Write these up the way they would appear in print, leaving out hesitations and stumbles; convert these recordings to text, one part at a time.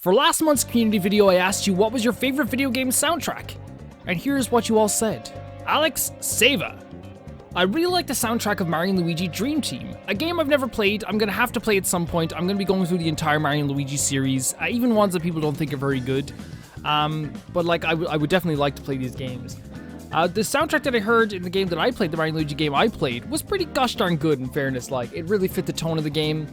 For last month's community video, I asked you what was your favorite video game soundtrack, and here's what you all said. Alex Seva. I really like the soundtrack of Mario & Luigi Dream Team, a game I've never played. I'm gonna have to play at some point. I'm gonna be going through the entire Mario & Luigi series, even ones that people don't think are very good. But like, I would definitely like to play these games. The soundtrack that I heard in the game that I played, the Mario & Luigi game I played, was pretty gosh darn good in fairness. Like, it really fit the tone of the game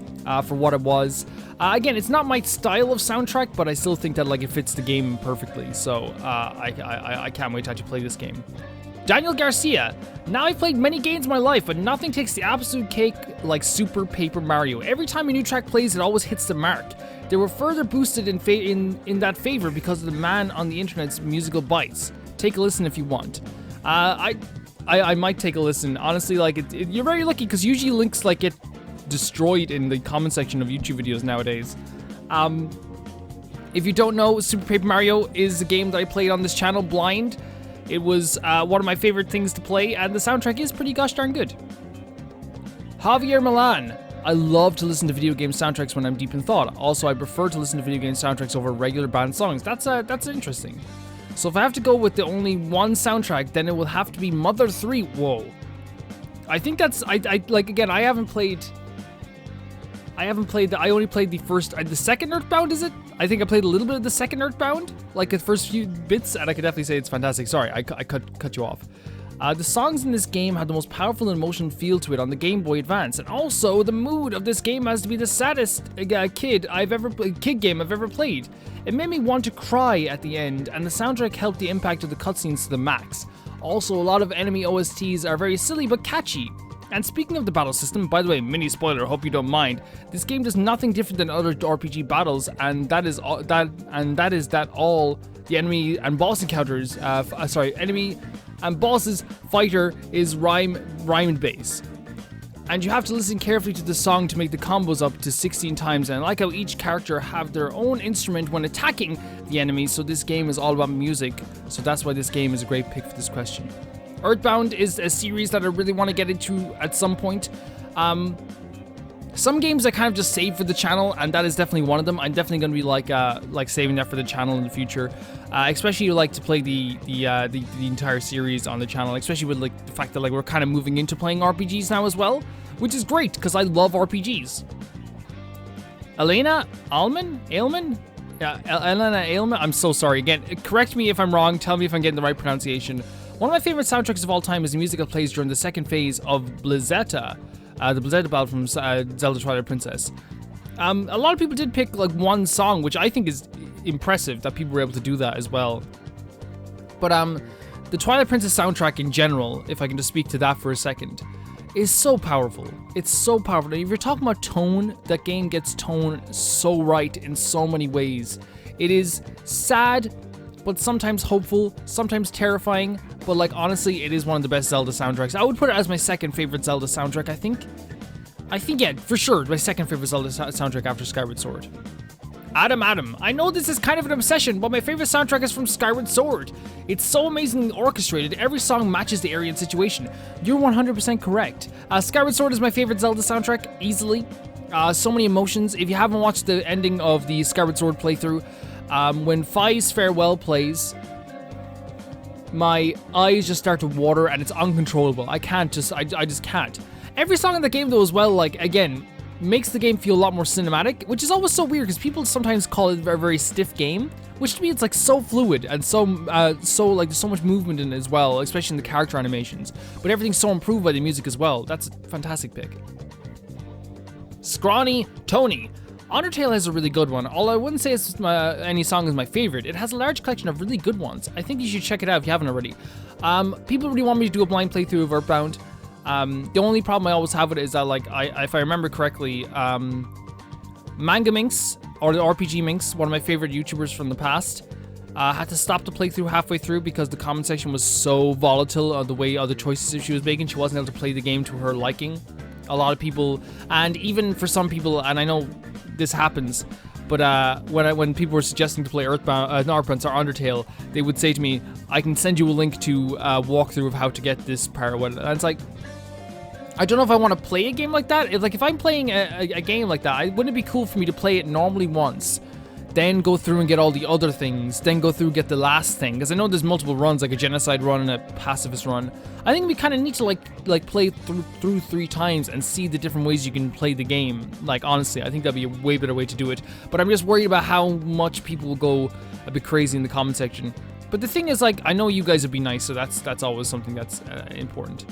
for what it was. Again, it's not my style of soundtrack, but I still think that like it fits the game perfectly. So I can't wait to actually play this game. Daniel Garcia. Now I've played many games in my life, but nothing takes the absolute cake like Super Paper Mario. Every time a new track plays, it always hits the mark. They were further boosted in that favor because of the man on the internet's musical bites. Take a listen if you want. I might take a listen. Honestly, like you're very lucky because usually links like get destroyed in the comment section of YouTube videos nowadays. If you don't know, Super Paper Mario is a game that I played on this channel blind. It was one of my favorite things to play, and the soundtrack is pretty gosh darn good. Javier Milan. I love to listen to video game soundtracks when I'm deep in thought. Also, I prefer to listen to video game soundtracks over regular band songs. That's interesting. So if I have to go with the only one soundtrack, then it will have to be Mother 3. Whoa. I think that's, like, again, I only played the second Earthbound, is it? I think I played a little bit of the second Earthbound, like the first few bits, and I could definitely say it's fantastic. Sorry, I cut you off. The songs in this game had the most powerful and emotional feel to it on the Game Boy Advance, and also the mood of this game has to be the saddest kid game I've ever played. It made me want to cry at the end, and the soundtrack helped the impact of the cutscenes to the max. Also, a lot of enemy OSTs are very silly but catchy. And speaking of the battle system, by the way, mini spoiler, hope you don't mind. This game does nothing different than other RPG battles, and that is all the enemy and boss encounters. Enemy and bosses fighter is rhyme based. And you have to listen carefully to the song to make the combos up to 16 times. And I like how each character have their own instrument when attacking the enemies. So this game is all about music. So that's why this game is a great pick for this question. Earthbound is a series that I really want to get into at some point. Some games I kind of just save for the channel, and that is definitely one of them. I'm definitely going to be like saving that for the channel in the future. Especially like to play the entire series on the channel, especially with like the fact that like we're kind of moving into playing RPGs now as well, which is great because I love RPGs. Elena Ailman? Yeah, Elena Ailman. I'm so sorry. Again, correct me if I'm wrong. Tell me if I'm getting the right pronunciation. One of my favorite soundtracks of all time is the music that plays during the second phase of Blizzetta, the Blizzetta battle from Zelda Twilight Princess. A lot of people did pick like one song, which I think is impressive that people were able to do that as well. But the Twilight Princess soundtrack in general, if I can just speak to that for a second, is so powerful. It's so powerful. And if you're talking about tone, that game gets tone so right in so many ways. It is sad, but sometimes hopeful, sometimes terrifying, but like honestly, it is one of the best Zelda soundtracks. I would put it as my second favorite Zelda soundtrack, I think, yeah, for sure, my second favorite Zelda soundtrack after Skyward Sword. Adam, I know this is kind of an obsession, but my favorite soundtrack is from Skyward Sword. It's so amazingly orchestrated, every song matches the area and situation. You're 100% correct. Skyward Sword is my favorite Zelda soundtrack, easily. So many emotions. If you haven't watched the ending of the Skyward Sword playthrough, when Fi's Farewell plays, my eyes just start to water and it's uncontrollable. I just can't. Every song in the game though as well, like again, makes the game feel a lot more cinematic, which is always so weird because people sometimes call it a very stiff game, which to me it's like so fluid and so like there's so much movement in it as well, especially in the character animations. But everything's so improved by the music as well. That's a fantastic pick. Scrawny Tony. Undertale has a really good one. Although I wouldn't say any song is my favorite. It has a large collection of really good ones. I think you should check it out if you haven't already. People really want me to do a blind playthrough of Earthbound. The only problem I always have with it is that, like, if I remember correctly, Manga Minx, or the RPG Minx, one of my favorite YouTubers from the past, had to stop the playthrough halfway through because the comment section was so volatile of the way other choices she was making. She wasn't able to play the game to her liking. A lot of people, and even for some people, and I know this happens, but when people were suggesting to play Undertale, they would say to me, I can send you a link to a walkthrough of how to get this part. And it's like, I don't know if I want to play a game like that. If I'm playing a game like that, wouldn't it be cool for me to play it normally once, then go through and get all the other things, then go through and get the last thing. Because I know there's multiple runs, like a genocide run and a pacifist run. I think we kind of need to like play through 3 times and see the different ways you can play the game. Like, honestly, I think that'd be a way better way to do it. But I'm just worried about how much people will go a bit crazy in the comment section. But the thing is, like, I know you guys would be nice, so that's always something that's important.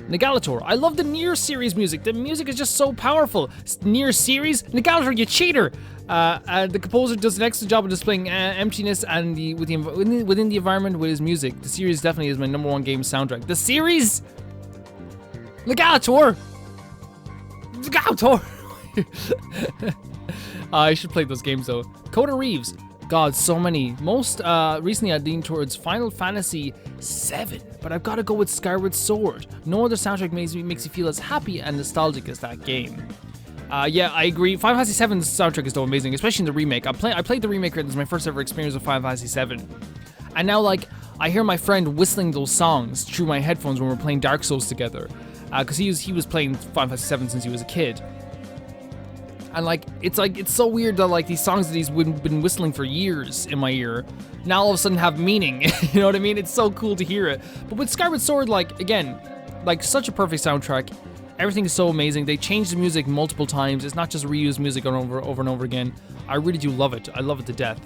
Negalator, I love the Nier series music. The music is just so powerful. Nier series, Negalator, you cheater. The composer does an excellent job of displaying emptiness and within the environment with his music. The series definitely is my #1 game soundtrack. The series, Negalator. I should play those games though. Coda Reeves. God, so many. Most recently I leaned towards Final Fantasy VII, but I've got to go with Skyward Sword. No other soundtrack makes you feel as happy and nostalgic as that game. Yeah, I agree. Final Fantasy VII's soundtrack is so amazing, especially in the remake. I played the remake. This is my first ever experience with Final Fantasy VII, and now like I hear my friend whistling those songs through my headphones when we're playing Dark Souls together, because he was playing Final Fantasy VII since he was a kid. And it's so weird that like these songs that he's been whistling for years in my ear now all of a sudden have meaning. You know what I mean? It's so cool to hear it. But with Skyward Sword, like again, like such a perfect soundtrack. Everything is so amazing. They changed the music multiple times. It's not just reused music over and over again. I really do love it. I love it to death.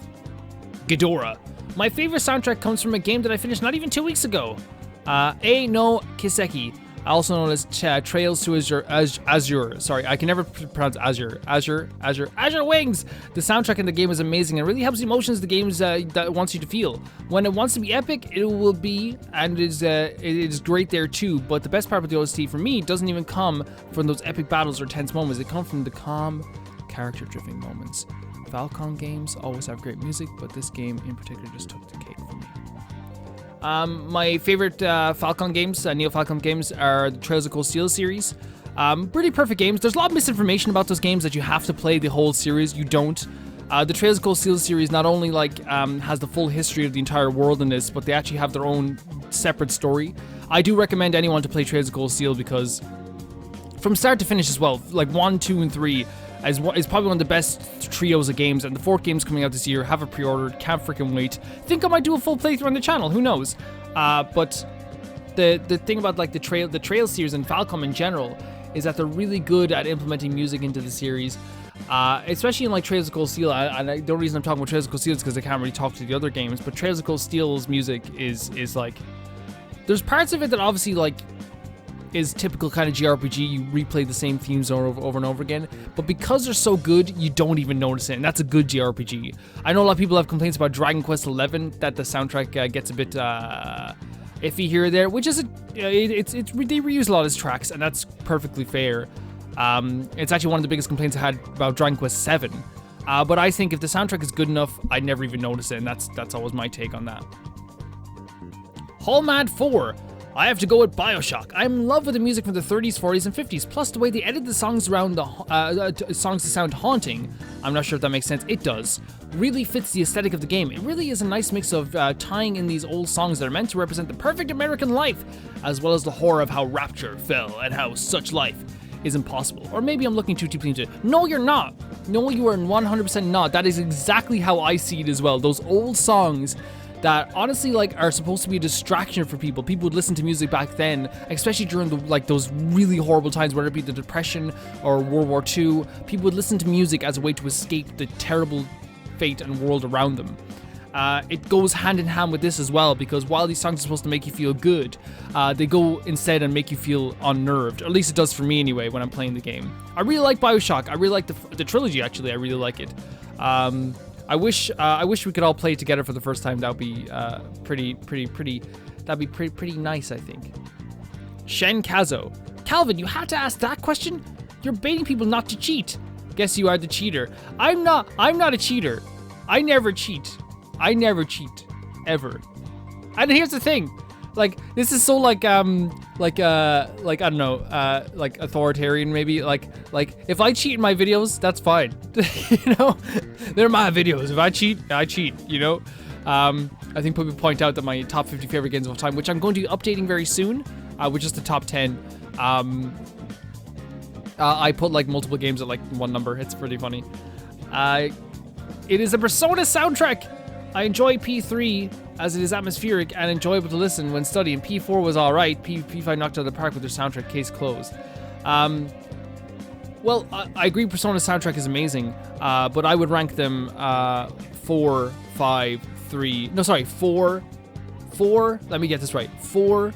Ghidorah. My favorite soundtrack comes from a game that I finished not even 2 weeks ago. No Kiseki. Also known as Trails to Azure. Sorry, I can never pronounce Azure. Azure Wings! The soundtrack in the game is amazing and really helps the emotions the game that it wants you to feel. When it wants to be epic, it will be, and it is great there too. But the best part of the OST for me doesn't even come from those epic battles or tense moments. It comes from the calm, character-driven moments. Falcon games always have great music, but this game in particular just took the cake for me. My favorite Falcon games, Neo Falcon games, are the Trails of Cold Steel series. Pretty perfect games. There's a lot of misinformation about those games that you have to play the whole series. You don't. The Trails of Cold Steel series not only has the full history of the entire world in this, but they actually have their own separate story. I do recommend anyone to play Trails of Cold Steel because from start to finish as well, like 1, 2, and 3 is probably one of the best trios of games, and the 4th game's coming out this year. Have it pre-ordered, can't freaking wait. Think I might do a full playthrough on the channel, who knows? But the thing about like the Trail series and Falcom in general is that they're really good at implementing music into the series, especially in like Trails of Cold Steel. And the only reason I'm talking about Trails of Cold Steel is because I can't really talk to the other games, but Trails of Cold Steel's music is like, there's parts of it that obviously like is typical kind of JRPG. You replay the same themes over and over again, but because they're so good, you don't even notice it, and that's a good JRPG. I know a lot of people have complaints about Dragon Quest XI, that the soundtrack gets a bit iffy here or there, which is they reuse a lot of his tracks, and that's perfectly fair. It's actually one of the biggest complaints I had about Dragon Quest VII, but I think if the soundtrack is good enough, I'd never even notice it, and that's always my take on that. Hallmad 4. I have to go with Bioshock. I'm in love with the music from the 30s, 40s, and 50s, plus the way they edit the songs around the songs to sound haunting. I'm not sure if that makes sense. It does. Really fits the aesthetic of the game. It really is a nice mix of tying in these old songs that are meant to represent the perfect American life, as well as the horror of how rapture fell and how such life is impossible. Or maybe I'm looking too deeply into it. No, you're not. No, you are 100% not. That is exactly how I see it as well. Those old songs that honestly like are supposed to be a distraction for people. People would listen to music back then, especially during those really horrible times, whether it be the Depression or World War II. People would listen to music as a way to escape the terrible fate and world around them. It goes hand in hand with this as well, because while these songs are supposed to make you feel good, they go instead and make you feel unnerved. Or at least it does for me anyway when I'm playing the game. I really like Bioshock. I really like the trilogy actually. I really like it. I wish we could all play together for the first time. That would be pretty nice, I think. Shen Kazo. Calvin, you had to ask that question? You're baiting people not to cheat. Guess you are the cheater. I'm not a cheater. I never cheat. Ever. And here's the thing. Like, this is so like I don't know, like authoritarian maybe. Like if I cheat in my videos, that's fine. You know, they're my videos. If I cheat, I cheat. You know, I think people point out that my top 50 favorite games of all time, which I'm going to be updating very soon, which is the top 10. I put like multiple games at like one number. It's pretty funny. It is a Persona soundtrack. I enjoy P3 as it is atmospheric and enjoyable to listen when studying. P4 was alright. P5 knocked out of the park with their soundtrack. Case closed. Well, I agree Persona soundtrack is amazing, but I would rank them 4, 5, 3... No, sorry, 4... Let me get this right. 4...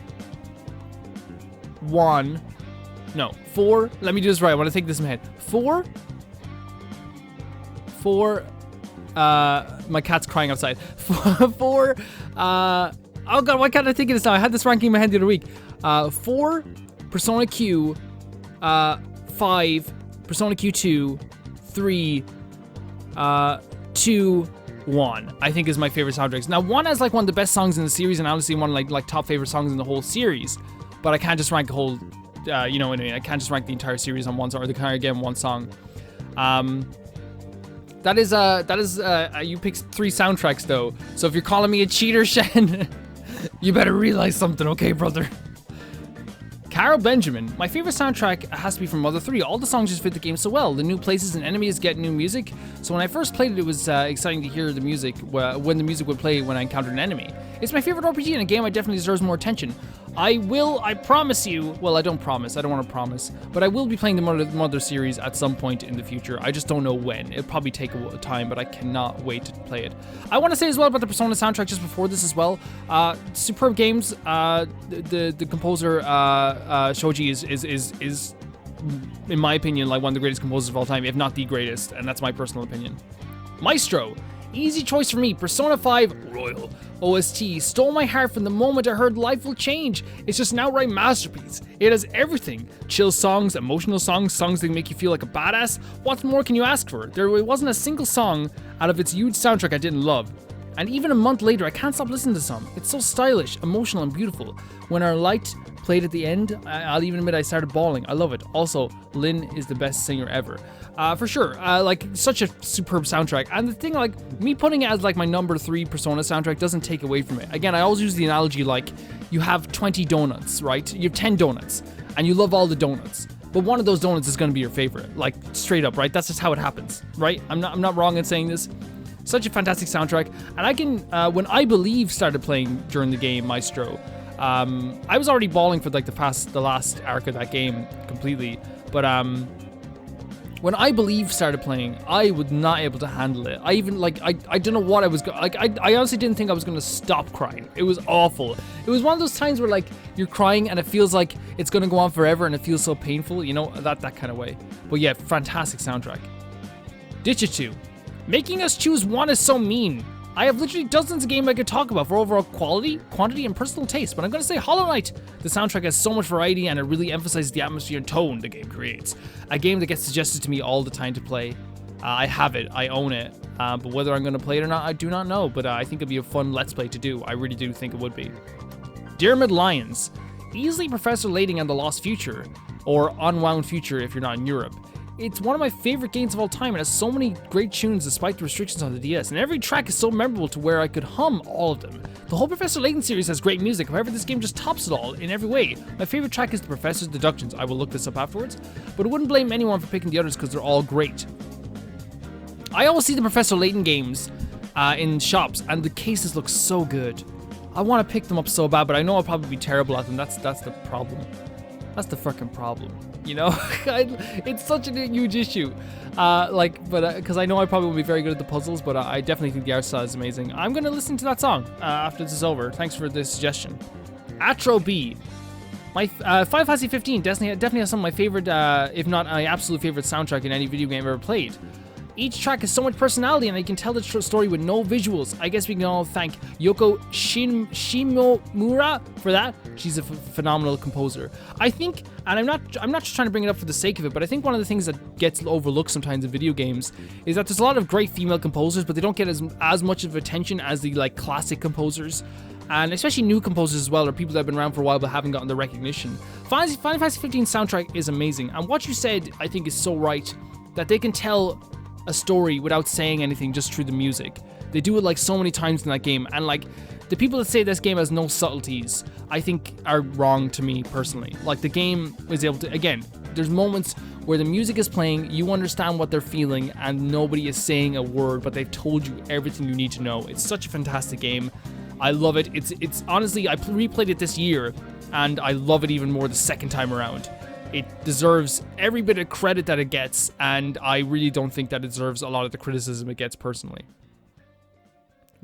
1... No, 4... Let me do this right. I want to take this in my head. 4... my cat's crying outside. 4... oh god, why can't I think of this now? I had this ranking in my head the other week. 4... Persona Q... 5... Persona Q2, 3, 2, 1, I think is my favorite soundtracks. Now, 1 has like one of the best songs in the series, and honestly one of like top favorite songs in the whole series. But I can't just rank the whole, you know what I mean? I can't just rank the entire series on one song, or the entire game one song. That is you picked 3 soundtracks though. So if you're calling me a cheater, Shen, you better realize something, okay, brother? Carol Benjamin, my favorite soundtrack has to be from Mother 3. All the songs just fit the game so well. The new places and enemies get new music. So when I first played it, it was exciting to hear the music when the music would play when I encountered an enemy. It's my favorite RPG in a game I definitely deserves more attention. I promise you, well, I don't promise, I don't want to promise, but I will be playing the Mother series at some point in the future. I just don't know when. It'll probably take a time, but I cannot wait to play it. I want to say as well about the Persona soundtrack just before this as well. Superb games. The composer Shoji is in my opinion like one of the greatest composers of all time, if not the greatest, and that's my personal opinion. Maestro. Easy choice for me. Persona 5 Royal OST stole my heart from the moment I heard Life Will Change. It's just an outright masterpiece. It has everything. Chill songs, emotional songs, songs that make you feel like a badass. What more can you ask for? There wasn't a single song out of its huge soundtrack I didn't love. And even a month later, I can't stop listening to some. It's so stylish, emotional, and beautiful. When our light played at the end, I'll even admit I started bawling. I love it. Also, Lynn is the best singer ever. For sure, like such a superb soundtrack. And the thing, like me putting it as like my number 3 Persona soundtrack doesn't take away from it. Again, I always use the analogy like you have 20 donuts, right? You have 10 donuts and you love all the donuts, but one of those donuts is going to be your favorite, like straight up, right? That's just how it happens, right? I'm not wrong in saying this. Such a fantastic soundtrack. And I can, when I Believe started playing during the game Maestro, I was already bawling for like the last arc of that game completely, but when I Believe started playing, I was not able to handle it. I even like I don't know what I was like. I honestly didn't think I was gonna stop crying. It was awful. It was one of those times where like you're crying and it feels like it's gonna go on forever and it feels so painful. You know, that kind of way. But yeah, fantastic soundtrack. Ditch-a-two. Making us choose one is so mean. I have literally dozens of games I could talk about for overall quality, quantity, and personal taste, but I'm gonna say Hollow Knight. The soundtrack has so much variety and it really emphasizes the atmosphere and tone the game creates. A game that gets suggested to me all the time to play. I have it, I own it, but whether I'm gonna play it or not, I do not know, but I think it'd be a fun Let's Play to do. I really do think it would be. Diarmid Lions. Easily Professor Layton and the Lost Future, or Unwound Future if you're not in Europe. It's one of my favorite games of all time and has so many great tunes despite the restrictions on the DS, and every track is so memorable to where I could hum all of them. The whole Professor Layton series has great music, however this game just tops it all in every way. My favorite track is the Professor's Deductions. I will look this up afterwards, but I wouldn't blame anyone for picking the others because they're all great. I always see the Professor Layton games in shops and the cases look so good. I want to pick them up so bad, but I know I'll probably be terrible at them. That's the problem. That's the fucking problem, you know? It's such a huge issue. Because I know I probably will be very good at the puzzles, but I definitely think the art style is amazing. I'm going to listen to that song after this is over. Thanks for the suggestion. Atro B. My Final Fantasy 15 definitely has some of my favorite, if not my absolute favorite soundtrack in any video game I've ever played. Each track has so much personality and I can tell the story with no visuals. I guess we can all thank Yoko Shimomura for that. She's a phenomenal composer. I think, and I'm not just trying to bring it up for the sake of it, but I think one of the things that gets overlooked sometimes in video games is that there's a lot of great female composers, but they don't get as much of attention as the like classic composers. And especially new composers as well, or people that have been around for a while but haven't gotten the recognition. Final Fantasy 15 soundtrack is amazing, and what you said I think is so right, that they can tell a story without saying anything, just through the music. They do it like so many times in that game, and like the people that say this game has no subtleties, I think are wrong to me personally. Like the game is able to, again, there's moments where the music is playing, you understand what they're feeling, and nobody is saying a word, but they've told you everything you need to know. It's such a fantastic game. I love it. It's honestly, I replayed it this year, and I love it even more the second time around. It deserves every bit of credit that it gets, and I really don't think that it deserves a lot of the criticism it gets personally.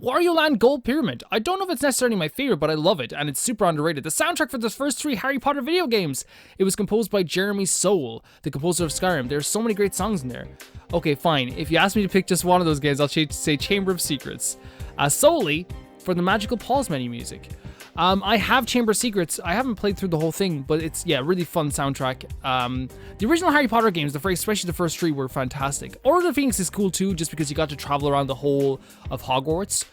Wario Land Gold Pyramid. I don't know if it's necessarily my favorite, but I love it, and it's super underrated. The soundtrack for the first 3 Harry Potter video games. It was composed by Jeremy Soule, the composer of Skyrim. There's so many great songs in there. Okay, fine. If you ask me to pick just one of those games, I'll say Chamber of Secrets. Solely for the magical pause menu music. I have Chamber of Secrets. I haven't played through the whole thing, but it's, yeah, really fun soundtrack. The original Harry Potter games, especially the first 3, were fantastic. Order of the Phoenix is cool too, just because you got to travel around the whole of Hogwarts,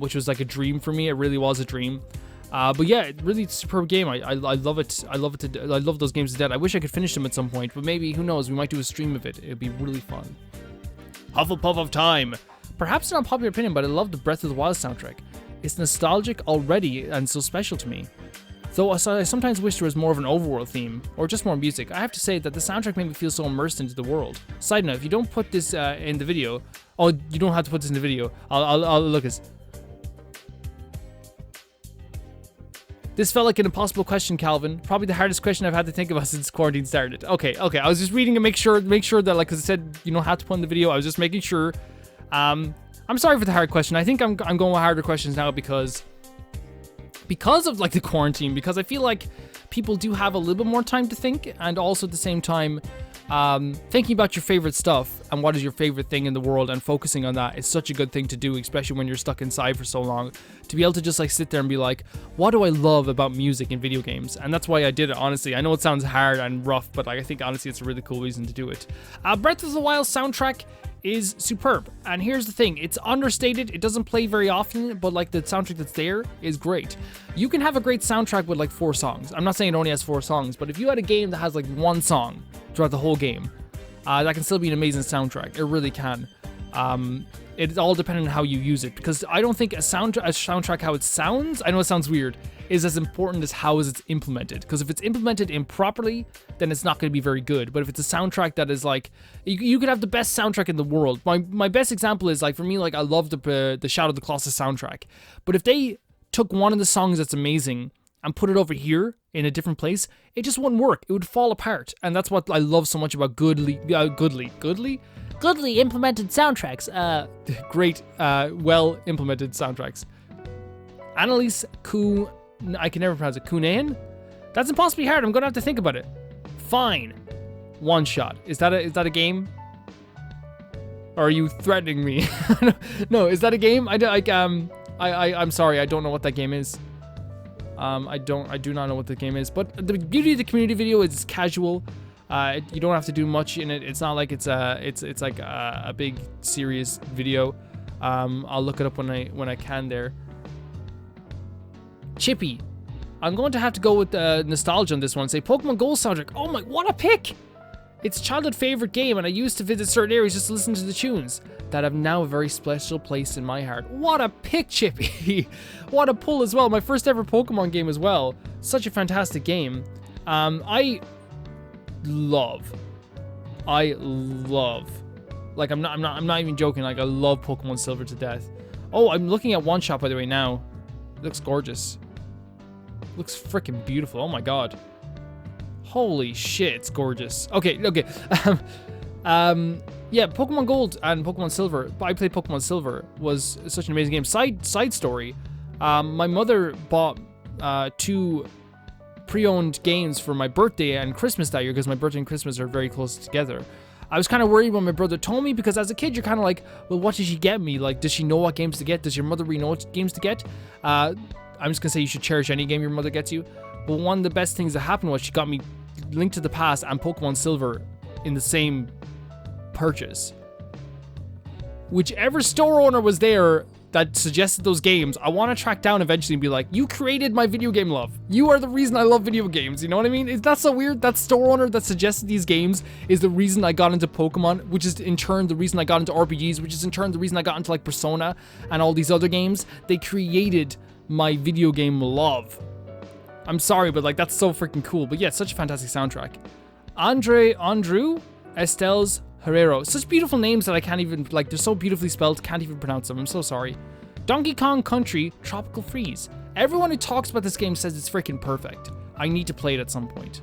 which was like a dream for me. It really was a dream. But yeah, really superb game. I love it. I love those games to death. I wish I could finish them at some point, but maybe, who knows, we might do a stream of it. It'd be really fun. Hufflepuff of Time. Perhaps not a popular opinion, but I love the Breath of the Wild soundtrack. It's nostalgic already and so special to me. Though I sometimes wish there was more of an overworld theme, or just more music. I have to say that the soundtrack made me feel so immersed into the world. Side note, if you don't put this in the video... Oh, you don't have to put this in the video. I'll look at... This felt like an impossible question, Calvin. Probably the hardest question I've had to think about since quarantine started. Okay. I was just reading to make sure that, like, because it said you don't have to put in the video. I was just making sure. I'm sorry for the hard question. I think I'm going with harder questions now because of like the quarantine, because I feel like people do have a little bit more time to think, and also at the same time, thinking about your favorite stuff and what is your favorite thing in the world and focusing on that is such a good thing to do, especially when you're stuck inside for so long. To be able to just like sit there and be like, what do I love about music and video games? And that's why I did it, honestly. I know it sounds hard and rough, but like, I think honestly it's a really cool reason to do it. Breath of the Wild soundtrack is superb, and here's the thing, it's understated, it doesn't play very often, but like the soundtrack that's there is great. You can have a great soundtrack with like 4 songs. I'm not saying it only has 4 songs, but if you had a game that has like 1 song throughout the whole game, that can still be an amazing soundtrack. It really can. It's all dependent on how you use it, because I don't think a soundtrack, how it sounds, I know it sounds weird, is as important as how is it's implemented. Because if it's implemented improperly, then it's not going to be very good. But if it's a soundtrack that is like, you could have the best soundtrack in the world. My best example is like, for me, like, I love the Shadow of the Colossus soundtrack. But if they took one of the songs that's amazing and put it over here in a different place, it just wouldn't work. It would fall apart. And that's what I love so much about goodly implemented soundtracks. Great, well implemented soundtracks. Annalise I can never pronounce it. Kunahan? That's impossibly hard. I'm gonna have to think about it. Fine. One Shot. Is that a game? Or are you threatening me? No, is that a game? I'm sorry. I don't know what that game is. I do not know what the game is. But the beauty of the community video is it's casual. You don't have to do much in it. It's not like it's like a big serious video. I'll look it up when I can there. Chippy. I'm going to have to go with nostalgia on this one. Say Pokemon Gold soundtrack. Oh my, what a pick! It's a childhood favorite game, and I used to visit certain areas just to listen to the tunes that have now a very special place in my heart. What a pick, Chippy! What a pull as well. My first ever Pokemon game as well. Such a fantastic game. I love. Like, I'm not even joking. Like, I love Pokemon Silver to death. Oh, I'm looking at One Shot by the way now. It looks gorgeous. Looks freaking beautiful. Oh my god. Holy shit, it's gorgeous. Okay. Yeah, Pokemon Gold and Pokemon Silver. I played Pokemon Silver. Was such an amazing game. Side story. My mother bought 2 pre-owned games for my birthday and Christmas that year, because my birthday and Christmas are very close together. I was kind of worried when my brother told me, because as a kid, you're kind of like, well, what did she get me? Like, does she know what games to get? Does your mother really know what games to get? I'm just going to say you should cherish any game your mother gets you. But one of the best things that happened was she got me Link to the Past and Pokemon Silver in the same purchase. Whichever store owner was there that suggested those games, I want to track down eventually and be like, you created my video game love. You are the reason I love video games. You know what I mean? Is that so weird? That store owner that suggested these games is the reason I got into Pokemon, which is in turn the reason I got into RPGs, which is in turn the reason I got into like Persona and all these other games. They created my video game love. I'm sorry, but like that's so freaking cool. But yeah, such a fantastic soundtrack. Andrew Estel's Herrero. Such beautiful names that I can't even, like, they're so beautifully spelled, can't even pronounce them. I'm so sorry. Donkey Kong Country Tropical Freeze. Everyone who talks about this game says it's freaking perfect. I need to play it at some point.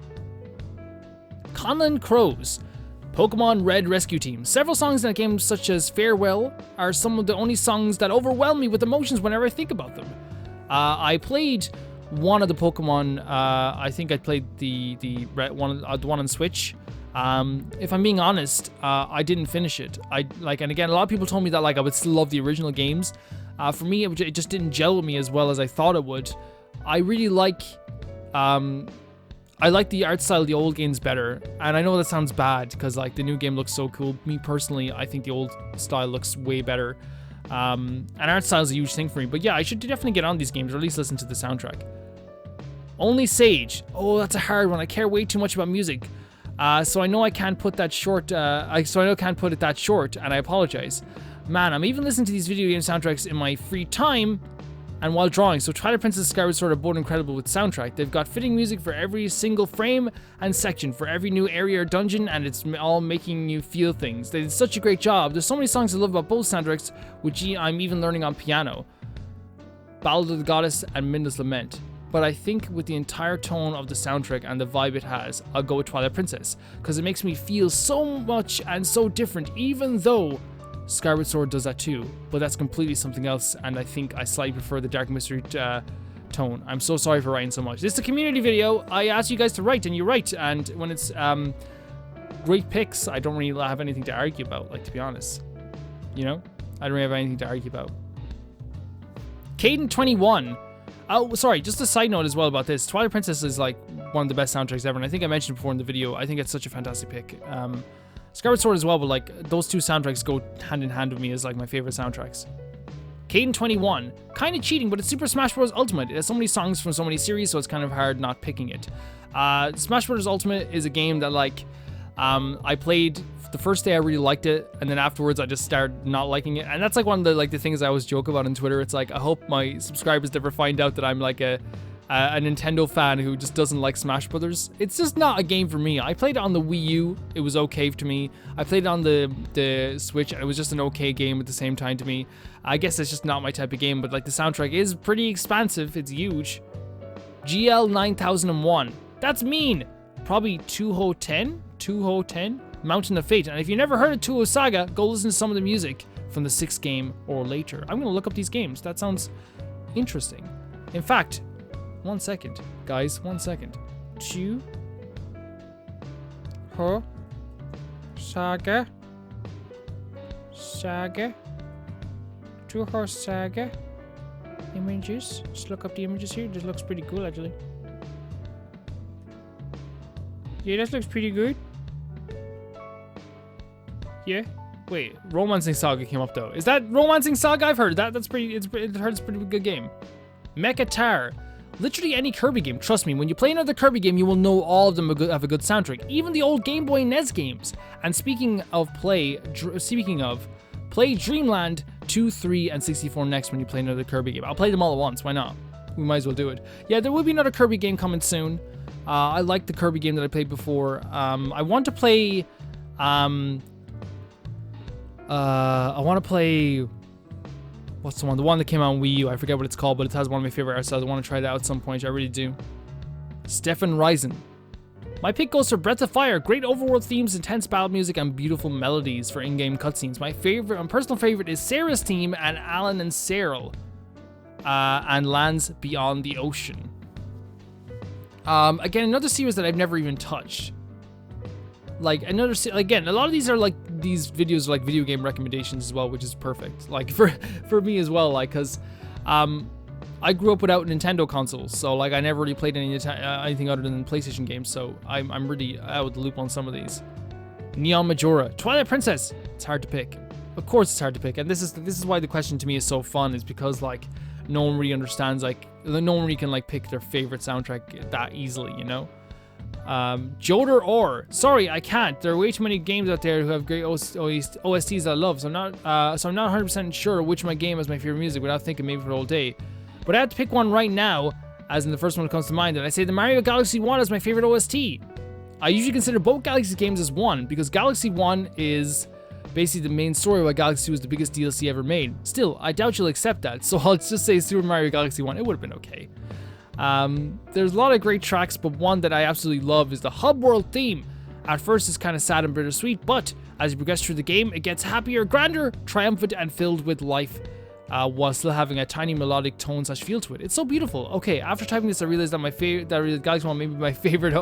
Conlon Crows. Pokemon Red Rescue Team. Several songs in that game, such as Farewell, are some of the only songs that overwhelm me with emotions whenever I think about them. I played one of the Pokemon, I think I played the one on Switch. If I'm being honest, I didn't finish it. And again, a lot of people told me that like I would still love the original games. For me, it just didn't gel with me as well as I thought it would. I really like, I like the art style of the old games better. And I know that sounds bad because like the new game looks so cool. Me personally, I think the old style looks way better. And art style is a huge thing for me. But yeah, I should definitely get on these games or at least listen to the soundtrack. Only Sage. Oh, that's a hard one. I care way too much about music. So I know I can't put that short, I can't put it that short, and I apologize. Man, I'm even listening to these video game soundtracks in my free time and while drawing. So Twilight Princess Skyward Sword are both incredible with soundtrack. They've got fitting music for every single frame and section, for every new area or dungeon, and it's all making you feel things. They did such a great job. There's so many songs I love about both soundtracks, which I'm even learning on piano. Ballad of the Goddess and Midna's Lament. But I think with the entire tone of the soundtrack and the vibe it has, I'll go with Twilight Princess, because it makes me feel so much and so different, even though Skyward Sword does that too. But that's completely something else, and I think I slightly prefer the Dark Mystery tone. I'm so sorry for writing so much. This is a community video. I asked you guys to write, and you write, and when it's great picks, I don't really have anything to argue about, like, to be honest. You know? I don't really have anything to argue about. Caden21. Oh, sorry, just a side note as well about this. Twilight Princess is like one of the best soundtracks ever, and I think I mentioned before in the video, I think it's such a fantastic pick. Skyward Sword as well, but like those two soundtracks go hand in hand with me as like my favorite soundtracks. Caden21. Kind of cheating, but it's Super Smash Bros. Ultimate. It has so many songs from so many series, so it's kind of hard not picking it. Smash Bros. Ultimate is a game that like I played the first day. I really liked it, and then afterwards I just started not liking it. And that's like one of the things I always joke about on Twitter. It's like I hope my subscribers never find out that I'm like a Nintendo fan who just doesn't like Smash Brothers. It's just not a game for me. I played it on the Wii U. It was okay to me. I played it on the Switch, and it was just an okay game at the same time to me. I guess it's just not my type of game, but like the soundtrack is pretty expansive. It's huge. GL 9001. That's mean. Probably Touhou 10? Mountain of Fate. And if you never heard of Touhou Saga, go listen to some of the music from the 6th game or later. I'm gonna look up these games. That sounds interesting. In fact, 1 second, guys, 1 second. Touhou Saga. Touhou Saga. Images. Just look up the images here. This looks pretty cool, actually. Yeah, that looks pretty good. Yeah. Wait, Romancing Saga came up though. Is that Romancing Saga? I've heard that. That's pretty. It's a pretty good game. Mechatar. Literally any Kirby game. Trust me, when you play another Kirby game, you will know all of them have a good soundtrack. Even the old Game Boy NES games. And speaking of play Dreamland 2, 3, and 64 next when you play another Kirby game. I'll play them all at once. Why not? We might as well do it. Yeah, there will be another Kirby game coming soon. I like the Kirby game that I played before. I want to play. I want to play. What's the one? The one that came out on Wii U. I forget what it's called, but it has one of my favorite art styles. I want to try that out at some point. I really do. Stefan Ryzen. My pick goes for Breath of Fire. Great overworld themes, intense battle music, and beautiful melodies for in-game cutscenes. My personal favorite is Sarah's team and Alan and Cyril. And Lands Beyond the Ocean. Again, another series that I've never even touched. Like again, a lot of these are like these videos are like video game recommendations as well, which is perfect. Like for me as well, like because I grew up without Nintendo consoles, so like I never really played anything other than PlayStation games. So I'm really out of the loop on some of these. Neon Majora, Twilight Princess. It's hard to pick. Of course it's hard to pick, and this is why the question to me is so fun, is because like no one really understands, like no one really can like pick their favorite soundtrack that easily, you know. Joder or sorry, I can't. There are way too many games out there who have great OSTs that I love, so I'm not 100% sure which my game has my favorite music without thinking maybe for the whole day. But I have to pick one right now, as in the first one that comes to mind, and I say the Mario Galaxy 1 is my favorite OST. I usually consider both Galaxy games as one, because Galaxy 1 is basically the main story why Galaxy 2 was the biggest DLC ever made. Still, I doubt you'll accept that, so I'll just say Super Mario Galaxy 1. It would have been okay. There's a lot of great tracks, but one that I absolutely love is the Hub World theme. At first it's kind of sad and bittersweet, but as you progress through the game, it gets happier, grander, triumphant, and filled with life, while still having a tiny melodic tone / feel to it. It's so beautiful. Okay, after typing this, I realized that Galaxy 1 may be my favorite,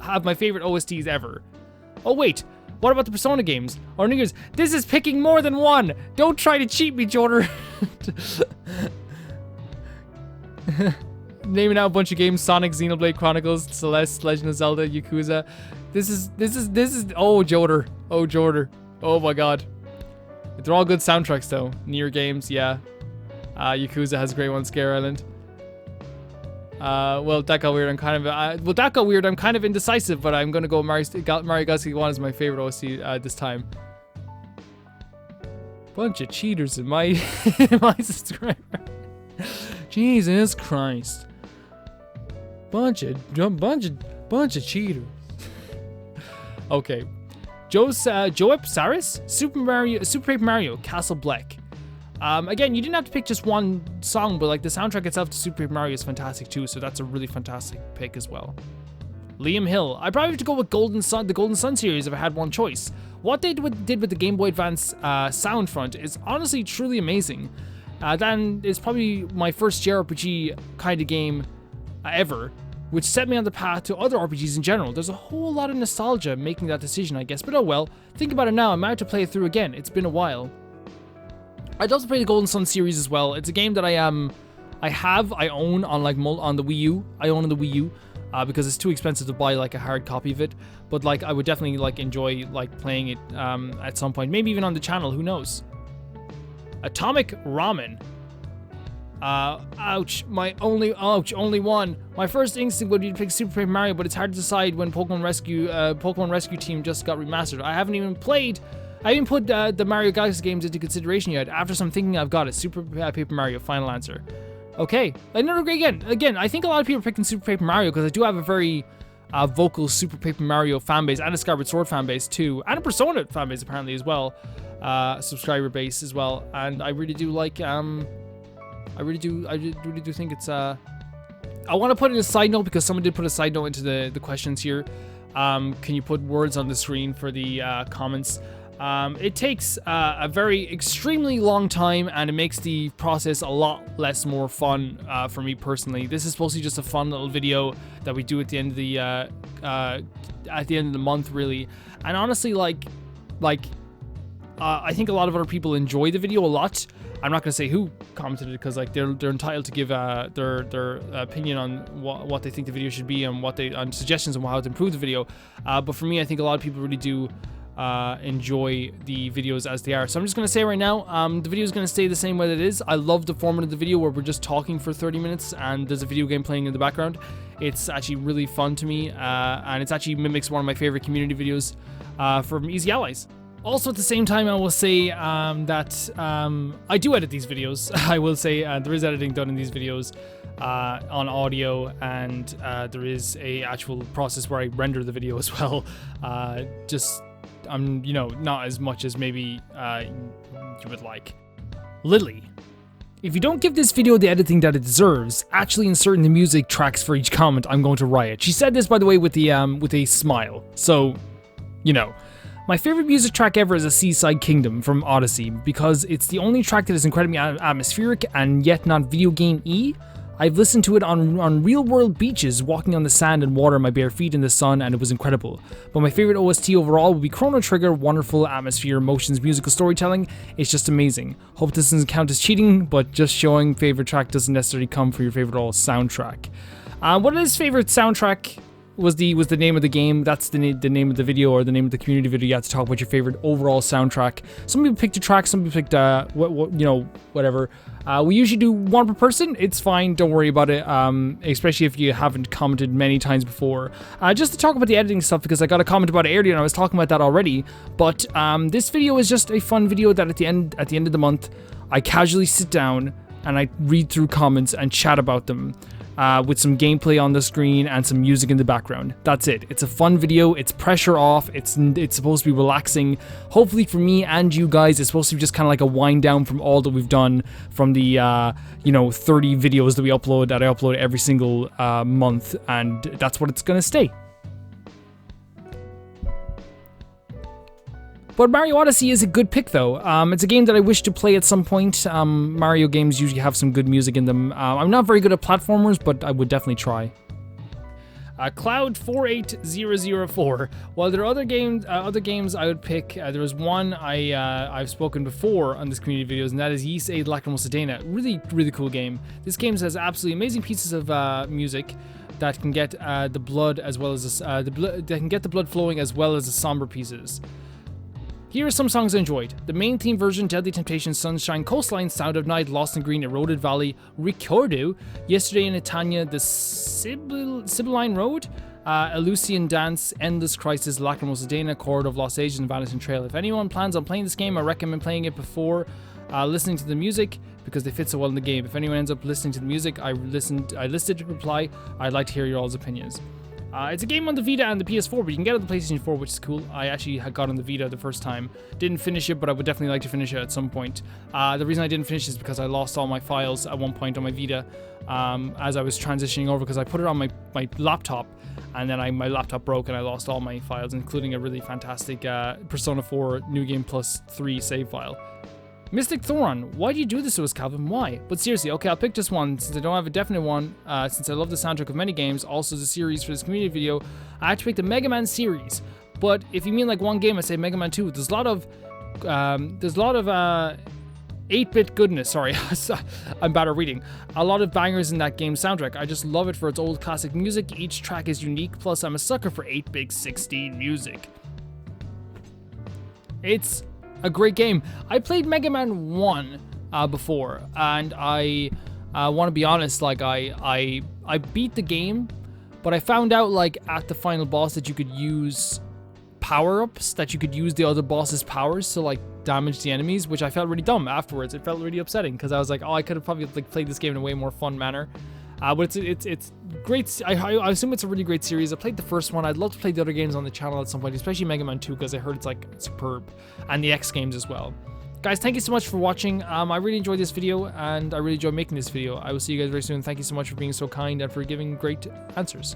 have my favorite OSTs ever. Oh wait, what about the Persona games? Or New Year's? This is picking more than one! Don't try to cheat me, Jordan! Naming out a bunch of games: Sonic, Xenoblade Chronicles, Celeste, Legend of Zelda, Yakuza. This is oh Joder. Oh Jordan. Oh my god. They're all good soundtracks though. Nier games, yeah. Yakuza has a great one, Scare Island. Well, that got weird. I'm kind of indecisive, but I'm gonna go Mario Galaxy 1 is my favorite OST this time. Bunch of cheaters in my my subscriber. Jesus Christ. Bunch of cheaters. Okay. Joep Saris? Super Paper Mario Castle Black. Again, you didn't have to pick just one song, but like the soundtrack itself to Super Paper Mario is fantastic too, so that's a really fantastic pick as well. Liam Hill. I'd probably have to go with the Golden Sun series if I had one choice. What they did with the Game Boy Advance sound front is honestly truly amazing. Then it's probably my first JRPG kind of game ever, which set me on the path to other RPGs in general. There's a whole lot of nostalgia making that decision, I guess, but oh well. Think about it now, I might have to play it through again. It's been a while. I'd also play the Golden Sun series as well. It's a game that I own on like on the Wii U. I own on the Wii U because it's too expensive to buy like a hard copy of it. But like I would definitely like enjoy like playing it at some point, maybe even on the channel. Who knows? Atomic Ramen. Ouch, only one. My first instinct would be to pick Super Paper Mario, but it's hard to decide when Pokemon Rescue Team just got remastered. I haven't put the Mario Galaxy games into consideration yet. After some thinking, I've got it. Super Paper Mario, final answer. Okay, again, I think a lot of people are picking Super Paper Mario because I do have a very vocal Super Paper Mario fanbase and a Skyward Sword fanbase too, and a Persona fanbase apparently as well, subscriber base as well, and I really do like I really do think it's I want to put in a side note because someone did put a side note into the questions here. Can you put words on the screen for the comments? It takes a very extremely long time, and it makes the process a lot less more fun for me personally. This is supposed to be just a fun little video that we do at the end of the month, really. And honestly, I think a lot of other people enjoy the video a lot. I'm not gonna say who commented it because like they're entitled to give their opinion on what they think the video should be and on suggestions on how to improve the video. But for me, I think a lot of people really do enjoy the videos as they are. So I'm just gonna say right now, the video is gonna stay the same way that it is. I love the format of the video where we're just talking for 30 minutes and there's a video game playing in the background. It's actually really fun to me, and it actually mimics one of my favorite community videos from Easy Allies. Also, at the same time, I will say that I do edit these videos. I will say there is editing done in these videos on audio, and there is a actual process where I render the video as well. You know, not as much as maybe you would like. Lily. If you don't give this video the editing that it deserves, actually inserting the music tracks for each comment, I'm going to riot. She said this, by the way, with a smile. So, you know. My favorite music track ever is A Seaside Kingdom from Odyssey, because it's the only track that is incredibly atmospheric and yet not video game-y. I've listened to it on real-world beaches, walking on the sand and water, my bare feet in the sun, and it was incredible. But my favorite OST overall would be Chrono Trigger. Wonderful atmosphere, emotions, musical storytelling. It's just amazing. Hope this doesn't count as cheating, but just showing favorite track doesn't necessarily come for your favorite soundtrack. What is favorite soundtrack? was the name of the game. That's the name of the video, or the name of the community video. You have to talk about your favorite overall soundtrack. Some people picked a track, some people picked whatever. We usually do one per person. It's fine, don't worry about it. Especially if you haven't commented many times before. Just to talk about the editing stuff, because I got a comment about it earlier and I was talking about that already. But this video is just a fun video that at the end of the month, I casually sit down and I read through comments and chat about them. With some gameplay on the screen and some music in the background. That's it. It's a fun video. It's pressure off. It's supposed to be relaxing. Hopefully for me and you guys, it's supposed to be just kind of like a wind down from all that we've done from the 30 videos that I upload every single month, and that's what it's gonna stay. But Mario Odyssey is a good pick, though. It's a game that I wish to play at some point. Mario games usually have some good music in them. I'm not very good at platformers, but I would definitely try. Cloud48004. While there are other games I would pick, there was one I've spoken before on this community videos, and that is Ys Lacrimosa Dana. Really, really cool game. This game has absolutely amazing pieces of music that can get the blood as well as that can get the blood flowing as well as the somber pieces. Here are some songs I enjoyed. The main theme version, Deadly Temptation, Sunshine, Coastline, Sound of Night, Lost and Green, Eroded Valley, Ricordo, Yesterday in Etania, The Sibylline Road, Elusian Dance, Endless Crisis, Lacrimosa Dana, Chord of Lost Ages, and Vanishing Trail. If anyone plans on playing this game, I recommend playing it before listening to the music, because they fit so well in the game. If anyone ends up listening to the music I listed to reply, I'd like to hear your all's opinions. It's a game on the Vita and the PS4, but you can get it on the PlayStation 4, which is cool. I actually had got on the Vita the first time. Didn't finish it, but I would definitely like to finish it at some point. The reason I didn't finish is because I lost all my files at one point on my Vita as I was transitioning over, because I put it on my laptop, and then my laptop broke and I lost all my files, including a really fantastic Persona 4 New Game Plus 3 save file. Mystic Thoron, why do you do this to us, Calvin? Why? But seriously, okay, I'll pick just one, since I don't have a definite one, since I love the soundtrack of many games, also the series for this community video. I had to pick the Mega Man series, but if you mean like one game, I say Mega Man 2. There's a lot of 8-bit goodness, sorry, I'm bad at reading. A lot of bangers in that game's soundtrack. I just love it for its old classic music. Each track is unique, plus I'm a sucker for 8-bit 16 music. It's a great game. I played Mega Man 1 before, and I want to be honest, like I beat the game, but I found out like at the final boss that you could use power-ups, that you could use the other boss's powers to like damage the enemies, which I felt really dumb afterwards. It felt really upsetting, because I was like, oh, I could have probably like played this game in a way more fun manner. But it's great. I assume it's a really great series. I played the first one. I'd love to play the other games on the channel at some point, especially Mega Man 2, because I heard it's like superb, and the X games as well. Guys, thank you so much for watching. I really enjoyed this video, and I really enjoyed making this video. I will see you guys very soon. Thank you so much for being so kind and for giving great answers.